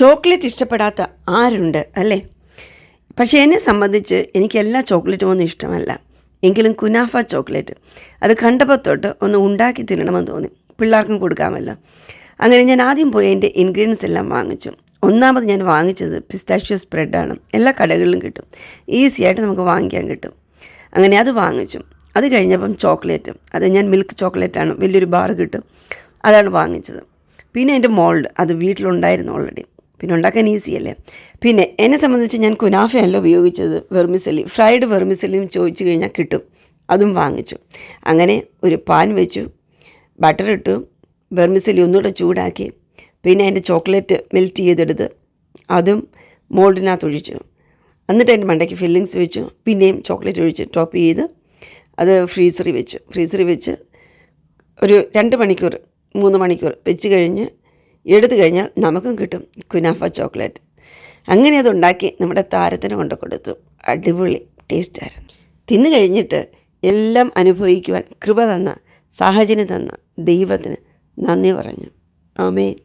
Chocolate ഇഷ്ടപ്പെടാത്ത ആരുണ്ട് അല്ലേ? പക്ഷേ എന്നെ സംബന്ധിച്ച് എനിക്ക് എല്ലാ ചോക്ലേറ്റും ഒന്നും ഇഷ്ടമല്ല. എങ്കിലും കുനാഫ ചോക്ലേറ്റ് അത് കണ്ടപ്പോൾ തൊട്ട് ഒന്ന് ഉണ്ടാക്കി തിന്നണമെന്ന് തോന്നി. പിള്ളേർക്കും കൊടുക്കാമല്ലോ. അങ്ങനെ ഞാൻ ആദ്യം പോയി എൻ്റെ ഇൻഗ്രീഡിയൻസ് എല്ലാം വാങ്ങിച്ചു. ഒന്നാമത് ഞാൻ വാങ്ങിച്ചത് പിസ്താഷ്യോ സ്പ്രെഡാണ്. എല്ലാ കടകളിലും കിട്ടും, ഈസി ആയിട്ട് നമുക്ക് വാങ്ങിക്കാൻ കിട്ടും. അങ്ങനെ അത് വാങ്ങിച്ചു. അത് കഴിഞ്ഞപ്പം ചോക്ലേറ്റ്, അത് ഞാൻ മിൽക്ക് ചോക്ലേറ്റാണ്, വലിയൊരു ബാർ കിട്ടും, അതാണ് വാങ്ങിച്ചത്. പിന്നെ എൻ്റെ മോൾഡ് അത് വീട്ടിലുണ്ടായിരുന്നു ഓൾറെഡി, പിന്നെ ഉണ്ടാക്കാൻ ഈസിയല്ലേ. പിന്നെ എന്നെ സംബന്ധിച്ച് ഞാൻ കുനാഫയല്ല ഉപയോഗിച്ചത്, വെർമിസെല്ലി, ഫ്രൈഡ് വെർമിസെല്ലിയും ചോദിച്ചു കഴിഞ്ഞാൽ കിട്ടും, അതും വാങ്ങിച്ചു. അങ്ങനെ ഒരു പാൻ വെച്ചു, ബട്ടർ ഇട്ടു, വെർമിസെല്ലി ഒന്നുകൂടെ ചൂടാക്കി, പിന്നെ അതിൻ്റെ ചോക്ലേറ്റ് മെൽറ്റ് ചെയ്തെടുത്ത് അതും മോൾഡിനകത്ത് ഒഴിച്ചു. എന്നിട്ട് അതിൻ്റെ മണ്ടയ്ക്ക് ഫില്ലിങ്സ് വെച്ചു, പിന്നെയും ചോക്ലേറ്റ് ഒഴിച്ച് ടോപ്പ് ചെയ്ത് അത് ഫ്രീസറിൽ വെച്ച് ഒരു 2 മണിക്കൂർ 3 മണിക്കൂർ വെച്ച് കഴിഞ്ഞ് എടുത്തു കഴിഞ്ഞാൽ നമുക്കും കിട്ടും കുനാഫ ചോക്ലേറ്റ്. അങ്ങനെ അതുണ്ടാക്കി നമ്മുടെ താരത്തിന് കൊണ്ട് കൊടുത്തു. അടിപൊളി ടേസ്റ്റായിരുന്നു. തിന്നു കഴിഞ്ഞിട്ട് എല്ലാം അനുഭവിക്കുവാൻ കൃപ തന്ന, സാഹചര്യം തന്ന ദൈവത്തിന് നന്ദി പറഞ്ഞു. ആമേൻ.